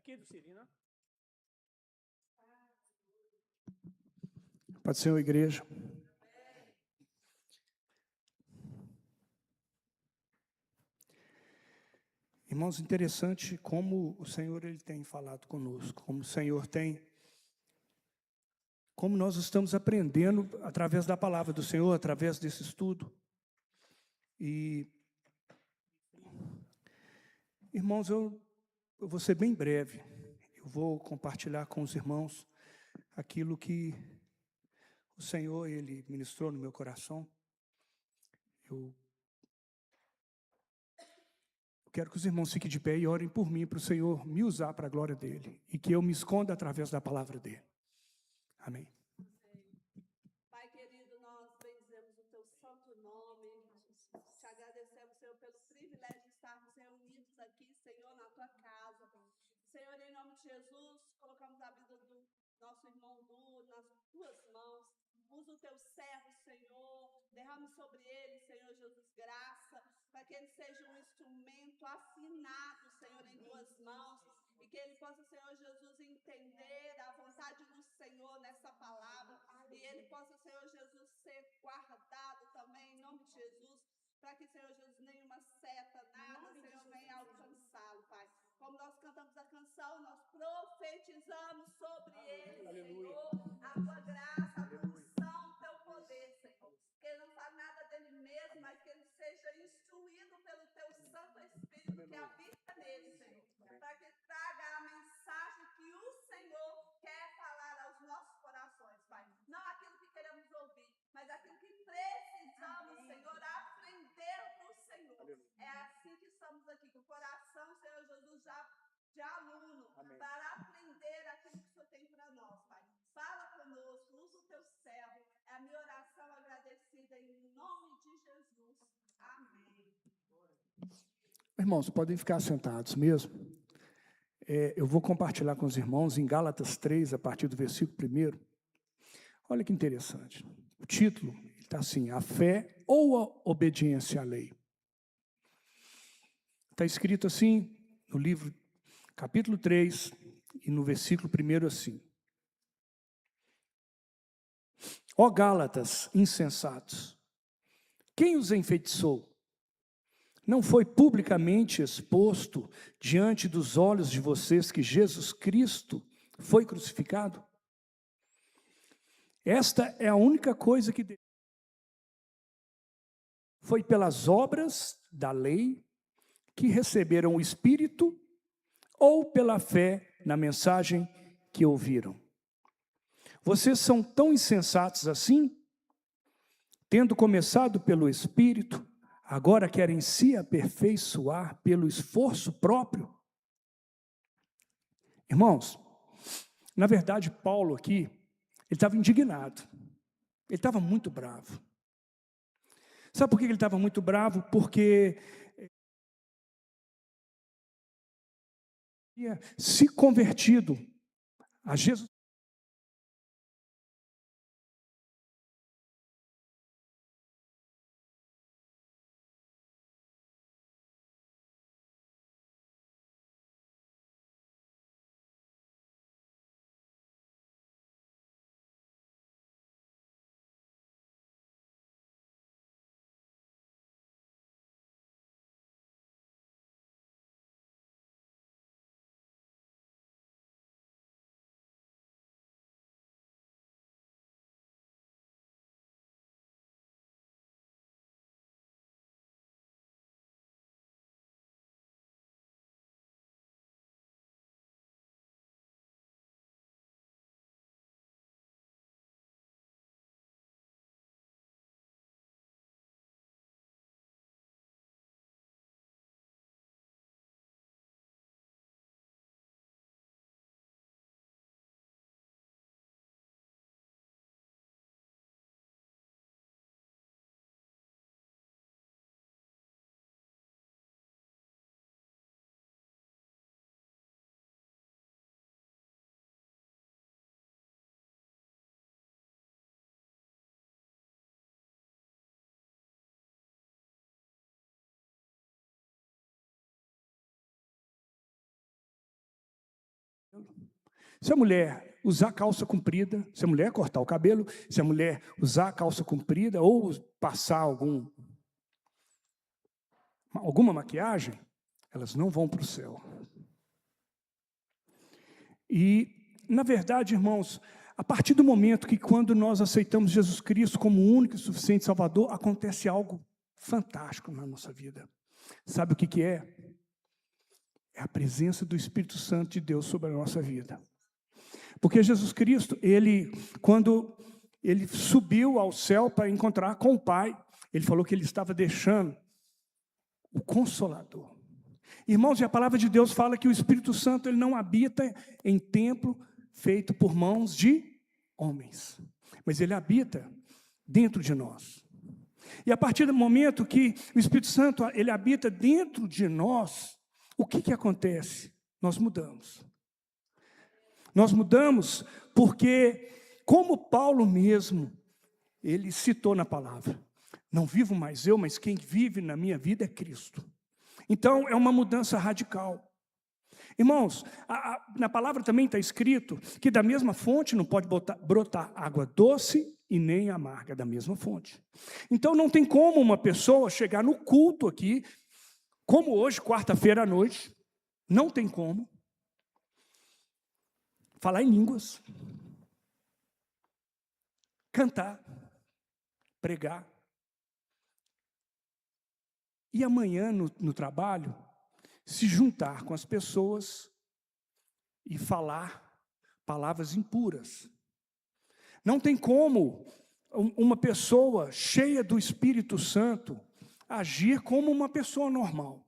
Aqui do Cirina. Pode ser uma igreja. Irmãos, interessante como o Senhor ele tem falado conosco, como o Senhor tem, como nós estamos aprendendo através da palavra do Senhor, através desse estudo. E, irmãos, eu vou ser bem breve. Eu vou compartilhar com os irmãos aquilo que o Senhor ele ministrou no meu coração. Eu quero que os irmãos fiquem de pé e orem por mim, para o Senhor me usar para a glória dEle, e que eu me esconda através da palavra dEle. Amém. Pai querido, nós bendizemos o Teu santo nome, Jesus. Te agradecemos, Senhor, pelo privilégio de estarmos reunidos aqui, Senhor, na Tua casa. Senhor, em nome de Jesus, colocamos a vida do nosso irmão Du nas Tuas mãos. Usa o Teu servo, Senhor, derrame sobre ele, Senhor Jesus, graça, para que ele seja um instrumento afinado, Senhor, em Tuas mãos, e que ele possa, Senhor Jesus, entender a vontade do Senhor nessa palavra, e ele possa, Senhor Jesus, ser guardado também, em nome de Jesus, para que, Senhor Jesus, nenhuma seta, nada, Senhor, venha alcançá-lo, Pai. Como nós cantamos a canção, nós profetizamos sobre ele, Aleluia. Senhor, a Tua graça, a Tua unção, o Teu poder, Senhor. Que ele não fale nada dele mesmo, mas que ele seja instruído pelo Teu Santo Espírito que habita nele, Senhor. Para que traga a mensagem que o Senhor quer falar aos nossos corações, Pai. Não aquilo que queremos ouvir, mas aquilo que precisamos, Senhor, aprender do Senhor. É assim que estamos aqui, com o coração, Senhor Jesus, já de aluno, para aprender aquilo que o Senhor tem para nós, Pai. Fala conosco, usa o Teu servo. É a minha oração agradecida em nome de Jesus. Amém. Irmãos, podem ficar sentados mesmo. Eu vou compartilhar com os irmãos em Gálatas 3, a partir do versículo 1. Olha que interessante. O título está assim: a fé ou a obediência à lei. Está escrito assim no livro, capítulo 3, e no versículo 1 assim: ó Gálatas insensatos, quem os enfeitiçou? Não foi publicamente exposto diante dos olhos de vocês que Jesus Cristo foi crucificado? Esta é a única coisa que foi pelas obras da lei que receberam o Espírito ou pela fé na mensagem que ouviram. Vocês são tão insensatos assim? Tendo começado pelo Espírito, agora querem se aperfeiçoar pelo esforço próprio? Irmãos, na verdade, Paulo aqui, ele estava indignado. Ele estava muito bravo. Sabe por que ele estava muito bravo? Porque ele tinha se convertido a Jesus. Se a mulher usar calça comprida, se a mulher cortar o cabelo, se a mulher usar calça comprida ou passar alguma maquiagem, elas não vão para o céu. E, na verdade, irmãos, a partir do momento que quando nós aceitamos Jesus Cristo como o único e suficiente Salvador, acontece algo fantástico na nossa vida. Sabe o que é? É a presença do Espírito Santo de Deus sobre a nossa vida. Porque Jesus Cristo, quando ele subiu ao céu para encontrar com o Pai, ele falou que ele estava deixando o Consolador. Irmãos, e a palavra de Deus fala que o Espírito Santo ele não habita em templo feito por mãos de homens, mas ele habita dentro de nós. E a partir do momento que o Espírito Santo ele habita dentro de nós, o que acontece? Nós mudamos. Nós mudamos porque, como Paulo mesmo, ele citou na palavra, não vivo mais eu, mas quem vive na minha vida é Cristo. Então, é uma mudança radical. Irmãos, na palavra também está escrito que da mesma fonte não pode brotar água doce e nem amarga, da mesma fonte. Então, não tem como uma pessoa chegar no culto aqui, como hoje, quarta-feira à noite, não tem como, falar em línguas, cantar, pregar. E amanhã, no trabalho, se juntar com as pessoas e falar palavras impuras. Não tem como uma pessoa cheia do Espírito Santo agir como uma pessoa normal.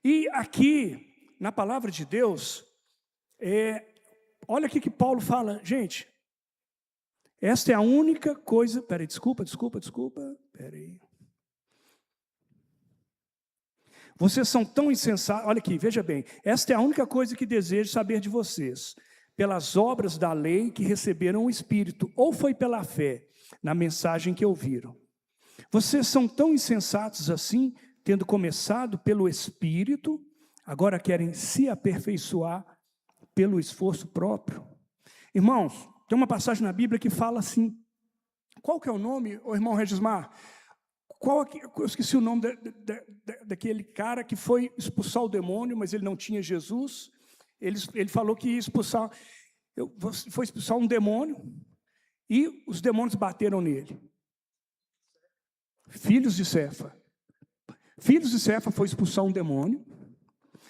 E aqui, na palavra de Deus, olha aqui que Paulo fala, gente, esta é a única coisa, peraí, desculpa, peraí. Vocês são tão insensatos, olha aqui, veja bem, esta é a única coisa que desejo saber de vocês, pelas obras da lei que receberam o Espírito, ou foi pela fé, na mensagem que ouviram. Vocês são tão insensatos assim, tendo começado pelo Espírito, agora querem se aperfeiçoar pelo esforço próprio. Irmãos, tem uma passagem na Bíblia que fala assim, qual que é o nome, o irmão Regismar? Eu esqueci o nome daquele cara que foi expulsar o demônio, mas ele não tinha Jesus. Ele falou que ia foi expulsar um demônio, e os demônios bateram nele. Filhos de Cefa. Filhos de Cefa foi expulsar um demônio,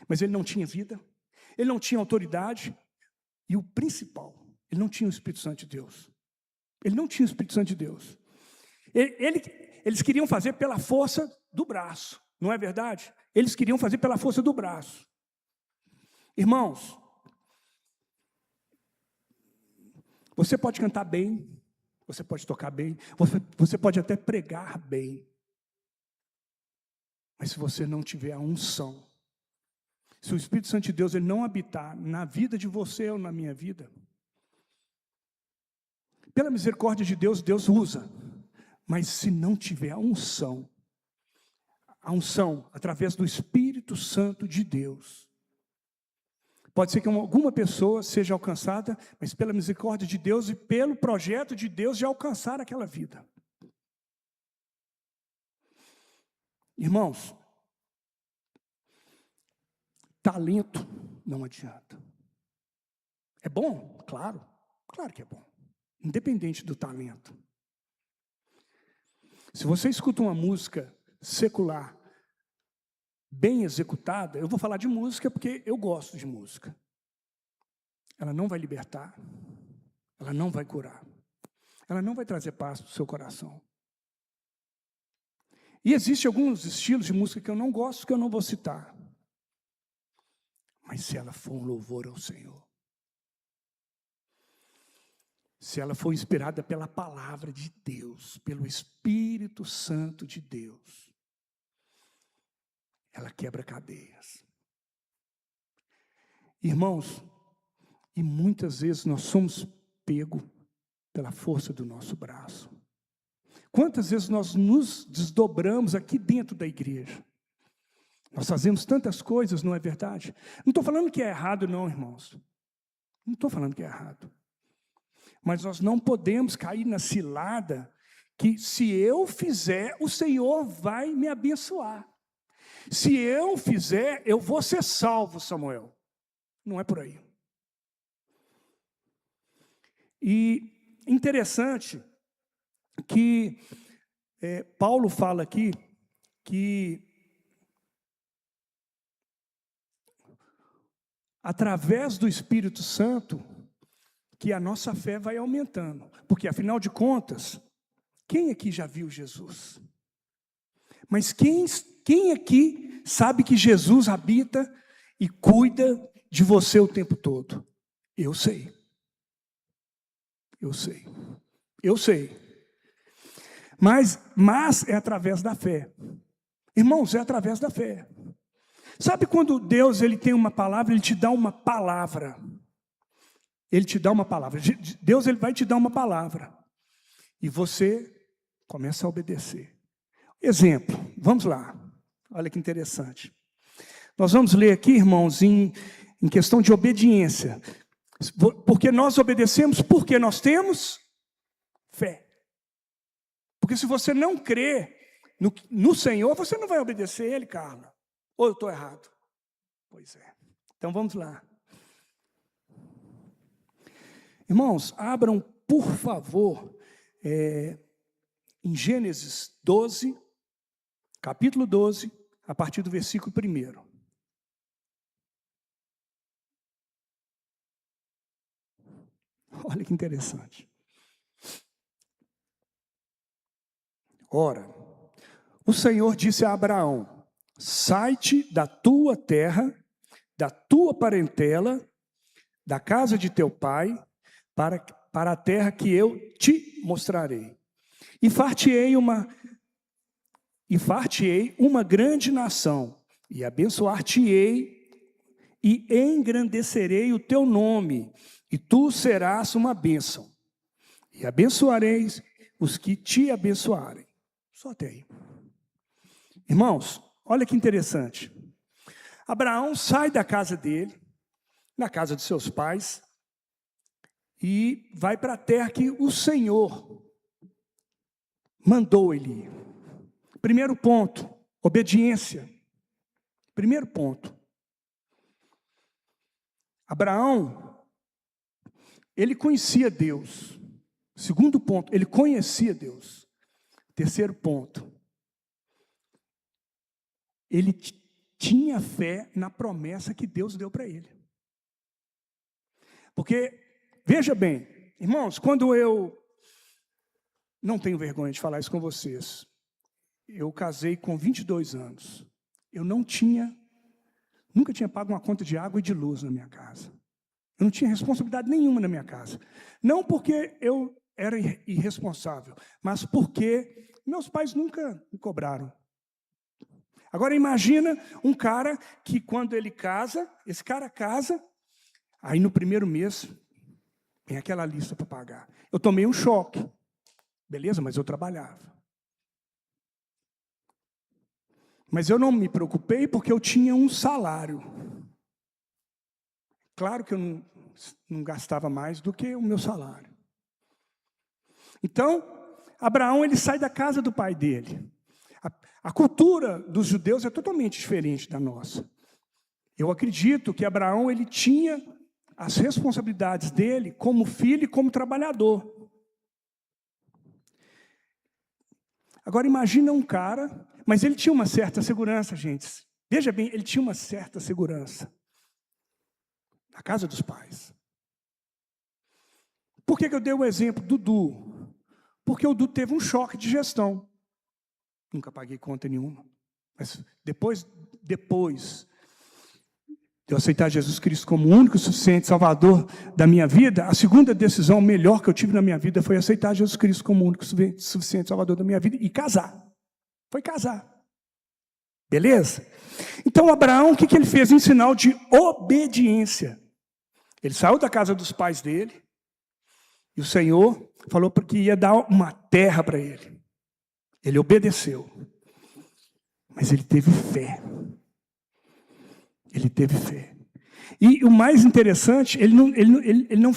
mas ele não tinha vida, ele não tinha autoridade, e o principal, ele não tinha o Espírito Santo de Deus. Ele não tinha o Espírito Santo de Deus. Eles queriam fazer pela força do braço, não é verdade? Eles queriam fazer pela força do braço. Irmãos, você pode cantar bem, você pode tocar bem, você pode até pregar bem, mas se você não tiver a unção, se o Espírito Santo de Deus ele não habitar na vida de você ou na minha vida, pela misericórdia de Deus, Deus usa. Mas se não tiver a unção através do Espírito Santo de Deus, pode ser que alguma pessoa seja alcançada, mas pela misericórdia de Deus e pelo projeto de Deus de alcançar aquela vida. Irmãos, talento não adianta. É bom? Claro que é bom, independente do talento. Se você escuta uma música secular, bem executada, eu vou falar de música porque eu gosto de música. Ela não vai libertar, ela não vai curar, ela não vai trazer paz para o seu coração. E existem alguns estilos de música que eu não gosto, que eu não vou citar. Mas se ela for um louvor ao Senhor, se ela for inspirada pela palavra de Deus, pelo Espírito Santo de Deus, ela quebra cadeias. Irmãos, e muitas vezes nós somos pegos pela força do nosso braço. Quantas vezes nós nos desdobramos aqui dentro da igreja? Nós fazemos tantas coisas, não é verdade? Não estou falando que é errado, não, irmãos. Não estou falando que é errado. Mas nós não podemos cair na cilada que se eu fizer, o Senhor vai me abençoar. Se eu fizer, eu vou ser salvo, Samuel. Não é por aí. E interessante que Paulo fala aqui que através do Espírito Santo que a nossa fé vai aumentando. Porque, afinal de contas, quem aqui já viu Jesus? Mas quem aqui sabe que Jesus habita e cuida de você o tempo todo? Eu sei. Eu sei. Eu sei. Mas é através da fé. Irmãos, é através da fé. Sabe quando Deus ele tem uma palavra, Ele te dá uma palavra. Ele te dá uma palavra. Deus ele vai te dar uma palavra. E você começa a obedecer. Exemplo, vamos lá. Olha que interessante. Nós vamos ler aqui, irmãos, em questão de obediência. Porque nós obedecemos porque nós temos fé. Porque se você não crê no Senhor, você não vai obedecer Ele, Carla. Ou eu estou errado? Pois é. Então vamos lá. Irmãos, abram, por favor, em Gênesis 12, capítulo 12, a partir do versículo 1. Olha que interessante. Ora, o Senhor disse a Abraão: sai-te da tua terra, da tua parentela, da casa de teu pai, para a terra que eu te mostrarei. E far-te-ei uma grande nação, e abençoar-te-ei, e engrandecerei o teu nome, e tu serás uma bênção. E abençoareis os que te abençoarem. Só até aí. Irmãos, olha que interessante. Abraão sai da casa dele, na casa de seus pais, e vai para a terra que o Senhor mandou ele ir. Primeiro ponto, obediência. Primeiro ponto. Abraão, ele conhecia Deus. Segundo ponto, ele conhecia Deus. Terceiro ponto, ele tinha fé na promessa que Deus deu para ele. Porque, veja bem, irmãos, quando eu não tenho vergonha de falar isso com vocês, eu casei com 22 anos. Eu nunca tinha pago uma conta de água e de luz na minha casa. Eu não tinha responsabilidade nenhuma na minha casa. Não porque eu era irresponsável, mas porque meus pais nunca me cobraram. Agora imagina um cara que quando ele casa, esse cara casa, aí no primeiro mês tem aquela lista para pagar. Eu tomei um choque. Beleza, mas eu trabalhava. Mas eu não me preocupei porque eu tinha um salário. Claro que eu não gastava mais do que o meu salário. Então, Abraão ele sai da casa do pai dele. A cultura dos judeus é totalmente diferente da nossa. Eu acredito que Abraão ele tinha as responsabilidades dele como filho e como trabalhador. Agora imagina um cara, mas ele tinha uma certa segurança, gente. Veja bem, ele tinha uma certa segurança. Na casa dos pais. Por que eu dei o exemplo do Dudu? Porque o Dudu teve um choque de gestão. Nunca paguei conta nenhuma. Mas depois de eu aceitar Jesus Cristo como o único e suficiente Salvador da minha vida, a segunda decisão melhor que eu tive na minha vida foi aceitar Jesus Cristo como o único e suficiente Salvador da minha vida e casar. Foi casar. Beleza? Então, Abraão, o que ele fez? Em sinal de obediência. Ele saiu da casa dos pais dele e o Senhor falou que ia dar uma terra para ele. Ele obedeceu. Mas ele teve fé. Ele teve fé. E o mais interessante, ele não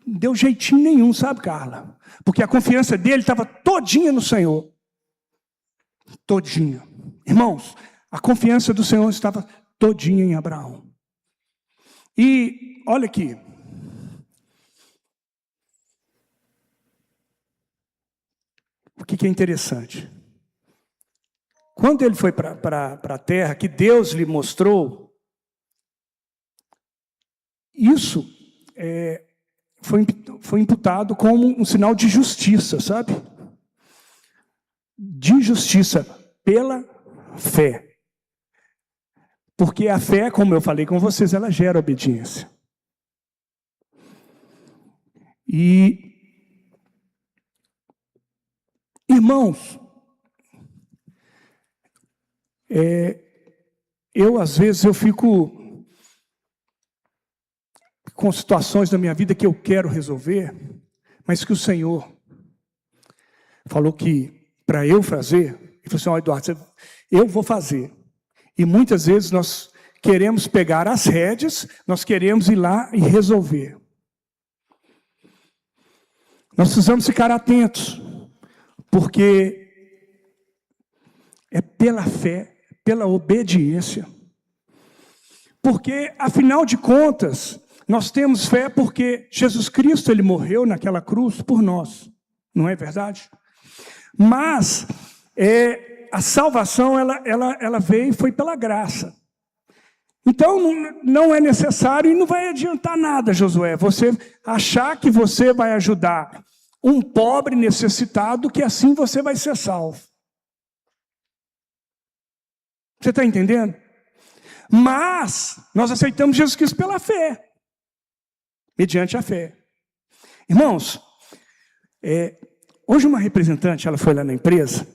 deu jeitinho nenhum, sabe, Carla? Porque a confiança dele estava todinha no Senhor. Todinha. Irmãos, a confiança do Senhor estava todinha em Abraão. E olha aqui. O que é interessante? Quando ele foi para a terra, que Deus lhe mostrou, isso foi imputado como um sinal de justiça, sabe? De justiça pela fé. Porque a fé, como eu falei com vocês, ela gera obediência. E, irmãos, às vezes, eu fico com situações da minha vida que eu quero resolver, mas que o Senhor falou que para eu fazer, ele falou assim, Eduardo, eu vou fazer. E muitas vezes nós queremos pegar as rédeas, nós queremos ir lá e resolver. Nós precisamos ficar atentos, porque é pela fé, pela obediência. Porque, afinal de contas, nós temos fé porque Jesus Cristo, ele morreu naquela cruz por nós. Não é verdade? Mas a salvação, ela veio e foi pela graça. Então, não é necessário e não vai adiantar nada, Josué, você achar que você vai ajudar um pobre necessitado, que assim você vai ser salvo. Você está entendendo? Mas nós aceitamos Jesus Cristo pela fé. Mediante a fé. Irmãos, hoje uma representante, ela foi lá na empresa.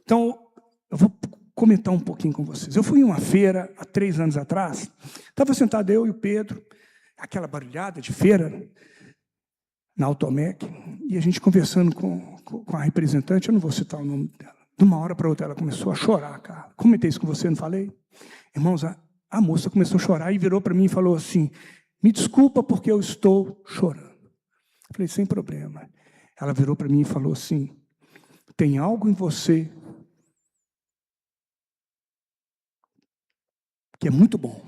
Então, eu vou comentar um pouquinho com vocês. Eu fui em uma feira, há 3 anos atrás. Estava sentado eu e o Pedro, aquela barulhada de feira, na Automec, e a gente conversando com a representante, eu não vou citar o nome dela. De uma hora para outra, ela começou a chorar, cara. Comentei isso com você, não falei? Irmãos, a moça começou a chorar e virou para mim e falou assim, me desculpa porque eu estou chorando. Eu falei, sem problema. Ela virou para mim e falou assim, tem algo em você que é muito bom.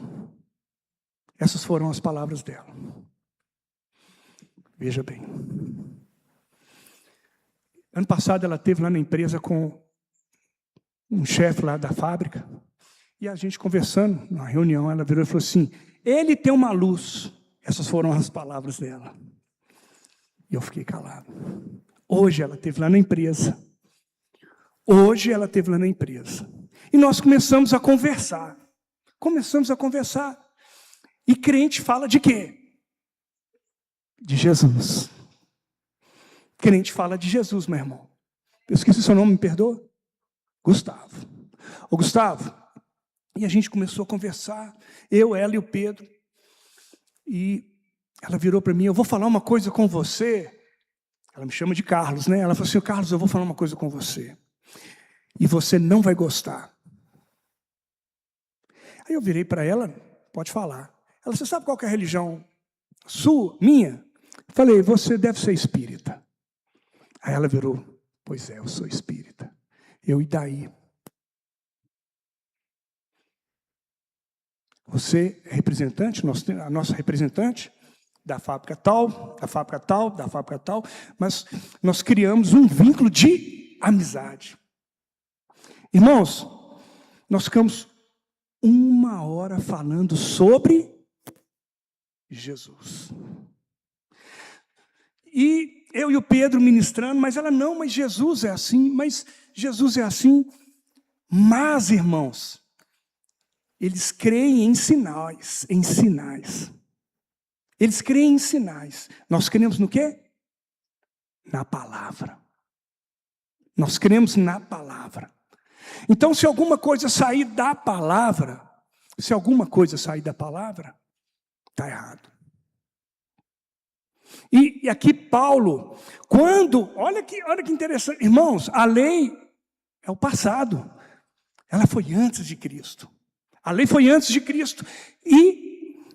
Essas foram as palavras dela. Veja bem. Ano passado ela esteve lá na empresa com um chefe lá da fábrica, e a gente conversando, na reunião, ela virou e falou assim, ele tem uma luz. Essas foram as palavras dela. E eu fiquei calado. Hoje ela esteve lá na empresa. E nós começamos a conversar. E crente fala de quê? De Jesus. Crente fala de Jesus, meu irmão. Eu esqueci seu nome, me perdoa? Gustavo. Ô Gustavo, e a gente começou a conversar, eu, ela e o Pedro. E ela virou para mim, eu vou falar uma coisa com você. Ela me chama de Carlos, né? Ela falou assim, Carlos, eu vou falar uma coisa com você. E você não vai gostar. Aí eu virei para ela, pode falar. Ela, você sabe qual que é a religião sua, minha? Falei, você deve ser espírita. Aí ela virou, pois é, eu sou espírita. Eu, e daí? Você é representante, a nossa representante da fábrica tal, mas nós criamos um vínculo de amizade. Irmãos, nós ficamos 1 hora falando sobre Jesus. E eu e o Pedro ministrando, mas ela não, mas Jesus é assim, Mas, irmãos, eles creem em sinais, Eles creem em sinais. Nós cremos no quê? Na palavra. Nós cremos na palavra. Então, se alguma coisa sair da palavra, está errado. E aqui Paulo, olha que interessante, irmãos, a lei é o passado, ela foi antes de Cristo. A lei foi antes de Cristo. E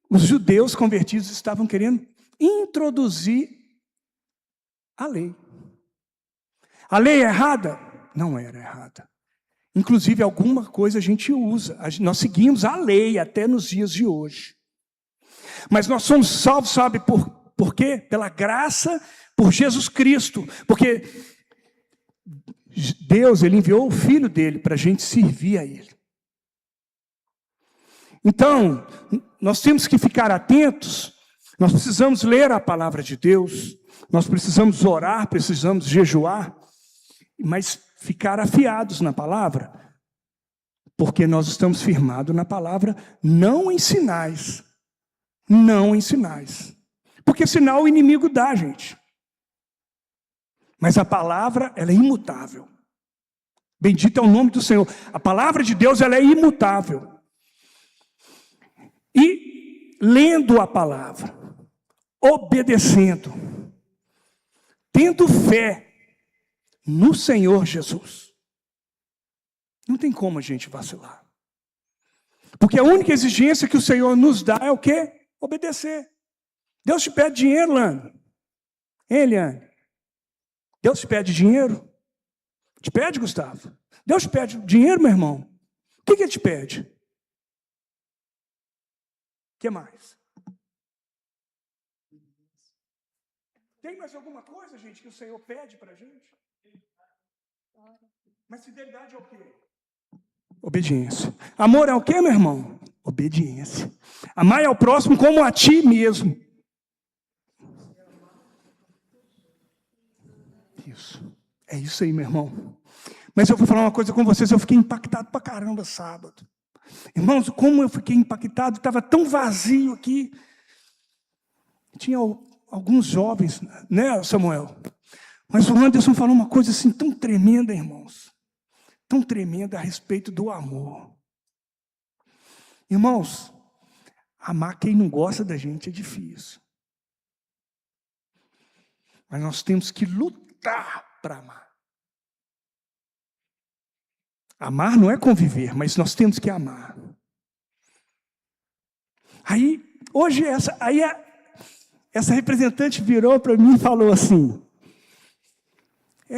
os judeus convertidos estavam querendo introduzir a lei. A lei é errada? Não era errada. Inclusive, alguma coisa a gente usa. Nós seguimos a lei até nos dias de hoje. Mas nós somos salvos, sabe por quê? Pela graça, por Jesus Cristo. Porque Deus, Ele enviou o Filho dEle para a gente servir a Ele. Então, nós temos que ficar atentos. Nós precisamos ler a palavra de Deus. Nós precisamos orar, precisamos jejuar. Mas ficar afiados na palavra, porque nós estamos firmados na palavra, não em sinais. Não em sinais. Porque sinal o inimigo dá, gente. Mas a palavra, ela é imutável. Bendito é o nome do Senhor. A palavra de Deus, ela é imutável. E lendo a palavra, obedecendo, tendo fé no Senhor Jesus, não tem como a gente vacilar. Porque a única exigência que o Senhor nos dá é o quê? Obedecer. Deus te pede dinheiro, Lano. Hein, Eliane? Deus te pede dinheiro? Te pede, Gustavo? Deus te pede dinheiro, meu irmão? O que Ele te pede? O que mais? Tem mais alguma coisa, gente, que o Senhor pede para a gente? Mas fidelidade é o quê? Obediência. Amor é o quê, meu irmão? Obediência. Amar ao próximo como a ti mesmo. Isso. É isso aí, meu irmão. Mas eu vou falar uma coisa com vocês, eu fiquei impactado pra caramba sábado. Irmãos, como eu fiquei impactado, estava tão vazio aqui. Tinha alguns jovens, né, Samuel? Mas o Anderson falou uma coisa assim tão tremenda, irmãos. Tão tremenda a respeito do amor. Irmãos, amar quem não gosta da gente é difícil. Mas nós temos que lutar para amar. Amar não é conviver, mas nós temos que amar. Aí, hoje, essa representante virou para mim e falou assim,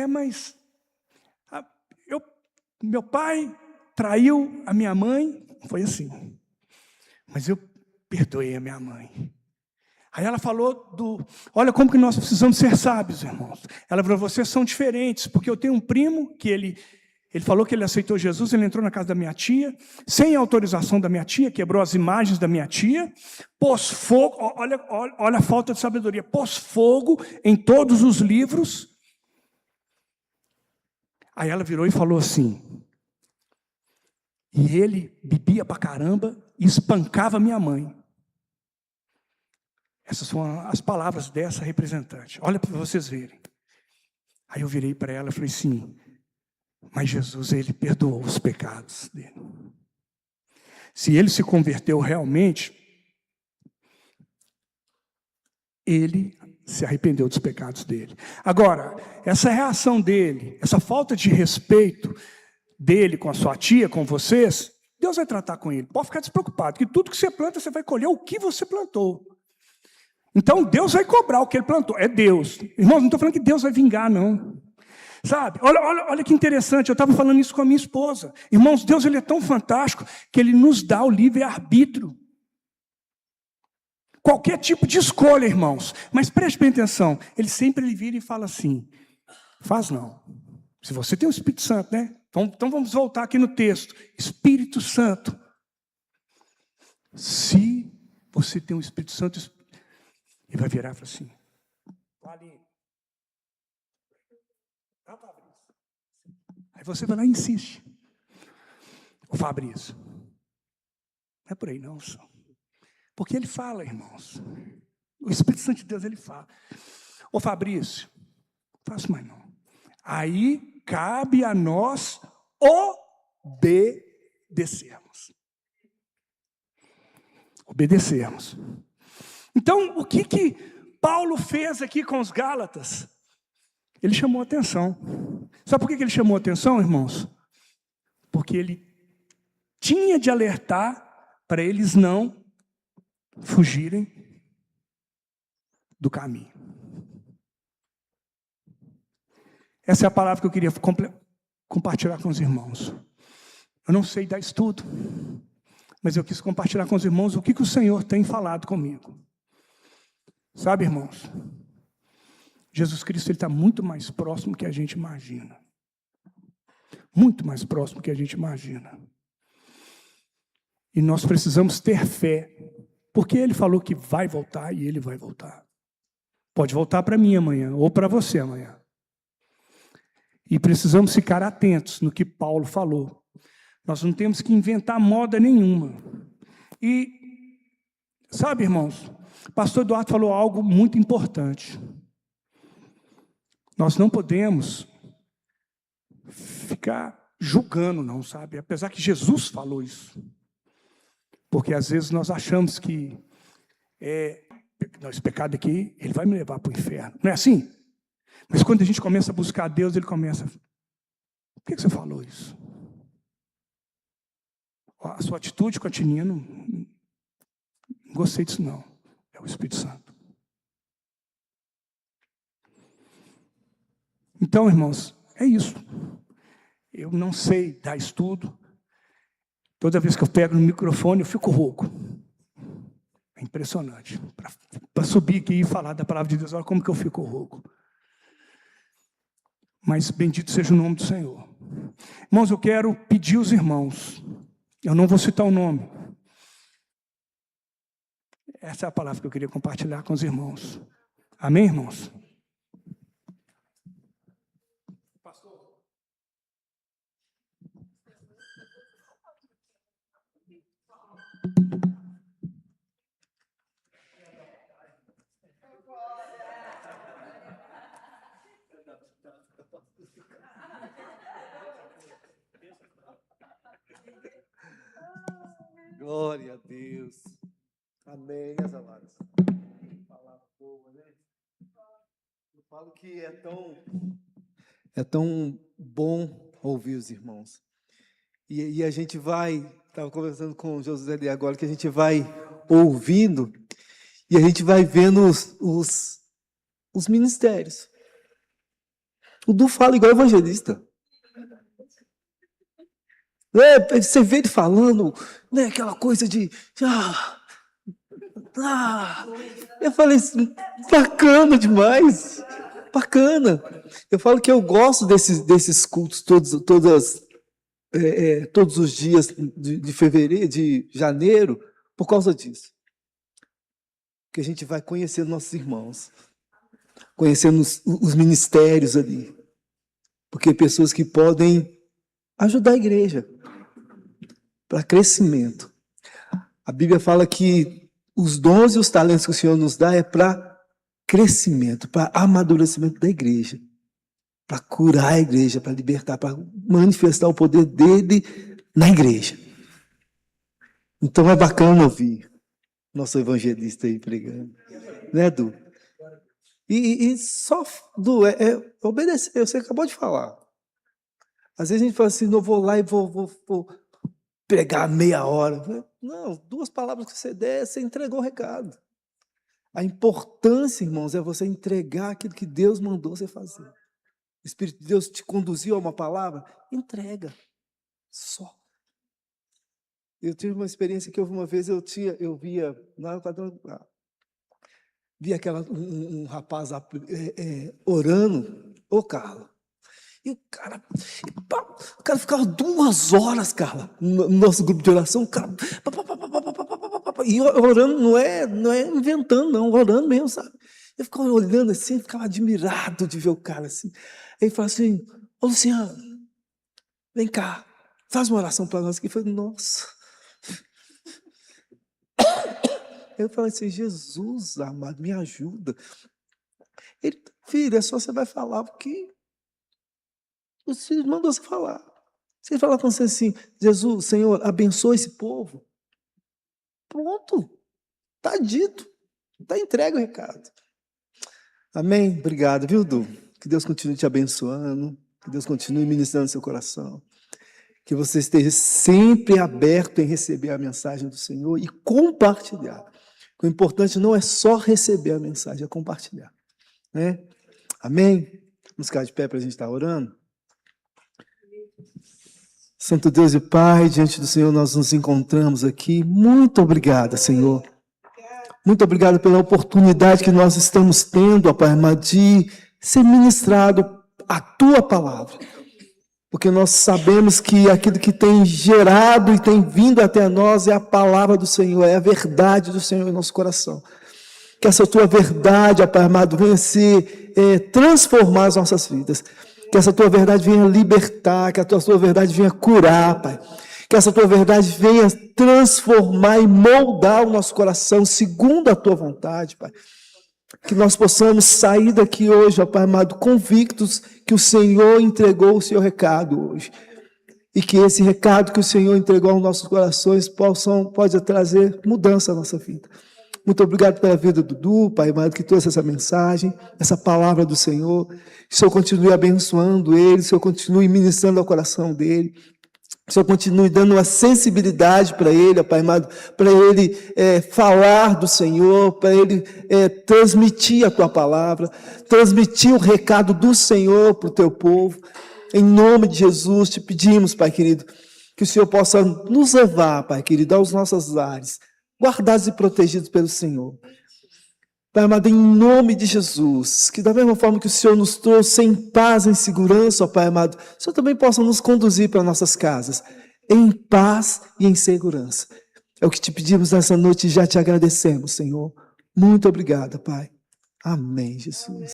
mas meu pai traiu a minha mãe, foi assim, mas eu perdoei a minha mãe. Aí ela falou olha como que nós precisamos ser sábios, irmãos. Ela falou, vocês são diferentes, porque eu tenho um primo que ele falou que ele aceitou Jesus, ele entrou na casa da minha tia, sem autorização da minha tia, quebrou as imagens da minha tia, pôs fogo, olha a falta de sabedoria, pôs fogo em todos os livros. Aí ela virou e falou assim, e ele bebia pra caramba e espancava minha mãe. Essas são as palavras dessa representante. Olha para vocês verem. Aí eu virei para ela e falei assim, mas Jesus, Ele perdoou os pecados dele. Se ele se converteu realmente, ele se arrependeu dos pecados dele. Agora, essa reação dele, essa falta de respeito dele com a sua tia, com vocês, Deus vai tratar com ele. Pode ficar despreocupado, que tudo que você planta, você vai colher o que você plantou. Então, Deus vai cobrar o que ele plantou. É Deus. Irmãos, não estou falando que Deus vai vingar, não. Sabe? Olha que interessante, eu estava falando isso com a minha esposa. Irmãos, Deus ele é tão fantástico que Ele nos dá o livre-arbítrio. Qualquer tipo de escolha, irmãos. Mas preste bem atenção, Ele sempre vira e fala assim, faz não. Se você tem o Espírito Santo, né? Então vamos voltar aqui no texto. Espírito Santo. Se você tem o Espírito Santo, Ele vai virar e falar assim, ali. Aí você vai lá e insiste. O Fabrício. Não é por aí não, só. Porque ele fala, irmãos. O Espírito Santo de Deus, ele fala. Ô Fabrício, não faço mais não. Aí cabe a nós obedecermos. Obedecermos. Então, o que Paulo fez aqui com os Gálatas? Ele chamou atenção. Sabe por que ele chamou atenção, irmãos? Porque ele tinha de alertar para eles não fugirem do caminho. Essa é a palavra que eu queria compartilhar com os irmãos. Eu não sei dar estudo, mas eu quis compartilhar com os irmãos o que o Senhor tem falado comigo. Sabe, irmãos, Jesus Cristo está muito mais próximo que a gente imagina. Muito mais próximo que a gente imagina. E nós precisamos ter fé, porque Ele falou que vai voltar e Ele vai voltar. Pode voltar para mim amanhã, ou para você amanhã. E precisamos ficar atentos no que Paulo falou. Nós não temos que inventar moda nenhuma. E, sabe, irmãos, o pastor Eduardo falou algo muito importante. Nós não podemos ficar julgando, não, sabe? Apesar que Jesus falou isso. Porque às vezes nós achamos que esse pecado aqui, ele vai me levar para o inferno. Não é assim? Mas quando a gente começa a buscar a Deus, ele começa... Por que você falou isso? A sua atitude com a Tininha, não gostei disso não. É o Espírito Santo. Então, irmãos, é isso. Eu não sei dar estudo. Toda vez que eu pego no microfone, eu fico rouco. É impressionante. Para subir aqui e falar da palavra de Deus, olha como que eu fico rouco. Mas bendito seja o nome do Senhor. Irmãos, eu quero pedir aos irmãos. Eu não vou citar o nome. Essa é a palavra que eu queria compartilhar com os irmãos. Amém, irmãos? Pastor. Glória a Deus. Amém, meus amados. Palavra boa, né? Eu falo que é tão bom ouvir os irmãos. E a gente estava conversando com o José ali agora, que a gente vai ouvindo e a gente vai vendo os ministérios. O Du fala igual evangelista. Você vê ele falando, né, aquela coisa de... Eu falei assim, bacana demais, bacana. Eu falo que eu gosto desses cultos todos os dias de fevereiro, de janeiro, por causa disso. Que a gente vai conhecendo nossos irmãos, conhecendo os ministérios ali. Porque pessoas que podem ajudar a igreja para crescimento. A Bíblia fala que os dons e os talentos que o Senhor nos dá é para crescimento, para amadurecimento da igreja, para curar a igreja, para libertar, para manifestar o poder dele na igreja. Então é bacana ouvir nosso evangelista aí pregando, né, Du? E só, Du, obedecer, você acabou de falar. Às vezes a gente fala assim, não vou lá e vou pregar meia hora. Não, 2 palavras que você der, você entregou o recado. A importância, irmãos, é você entregar aquilo que Deus mandou você fazer. O Espírito de Deus te conduziu a uma palavra, entrega. Só. Eu tive uma experiência que uma vez eu via um rapaz orando, Carla. E o cara ficava 2 horas, Carla, no nosso grupo de oração, o cara, e orando, não é inventando, não, orando mesmo, sabe? Eu ficava olhando assim, ficava admirado de ver o cara assim. Aí ele falou assim, ô Luciano, vem cá, faz uma oração para nós aqui. Eu falei, nossa. Eu falei assim, Jesus amado, me ajuda. Ele, filho, é só você vai falar o que o Senhor mandou você falar. Você falar com você assim, Jesus, Senhor, abençoa esse povo. Pronto. Está dito. Está entregue o recado. Amém? Obrigado, viu, Du? Que Deus continue te abençoando. Que Deus continue ministrando no seu coração. Que você esteja sempre aberto em receber a mensagem do Senhor e compartilhar. O importante não é só receber a mensagem, é compartilhar. Né? Amém? Vamos ficar de pé para a gente estar orando? Santo Deus e Pai, diante do Senhor nós nos encontramos aqui. Muito obrigado, Senhor. Muito obrigado pela oportunidade que nós estamos tendo, ó Pai amado, de ser ministrado a Tua palavra. Porque nós sabemos que aquilo que tem gerado e tem vindo até nós é a palavra do Senhor, é a verdade do Senhor em nosso coração. Que essa Tua verdade, ó Pai amado, venha transformar as nossas vidas. Que essa Tua verdade venha libertar, que a Tua verdade venha curar, Pai. Que essa Tua verdade venha transformar e moldar o nosso coração segundo a Tua vontade, Pai. Que nós possamos sair daqui hoje, ó Pai amado, convictos que o Senhor entregou o Seu recado hoje. E que esse recado que o Senhor entregou aos nossos corações pode trazer mudança à nossa vida. Muito obrigado pela vida do Dudu, Pai amado, que trouxe essa mensagem, essa palavra do Senhor. Que o Senhor continue abençoando ele, que o Senhor continue ministrando ao coração dele. Que o Senhor continue dando uma sensibilidade para ele, ó Pai amado, para ele falar do Senhor, para ele transmitir a Tua palavra, transmitir o recado do Senhor para o Teu povo. Em nome de Jesus, te pedimos, Pai querido, que o Senhor possa nos levar, Pai querido, aos nossos lares, guardados e protegidos pelo Senhor. Pai amado, em nome de Jesus, que da mesma forma que o Senhor nos trouxe em paz, em segurança, ó Pai amado, o Senhor também possa nos conduzir para nossas casas, em paz e em segurança. É o que te pedimos nessa noite e já te agradecemos, Senhor. Muito obrigado, Pai. Amém, Jesus.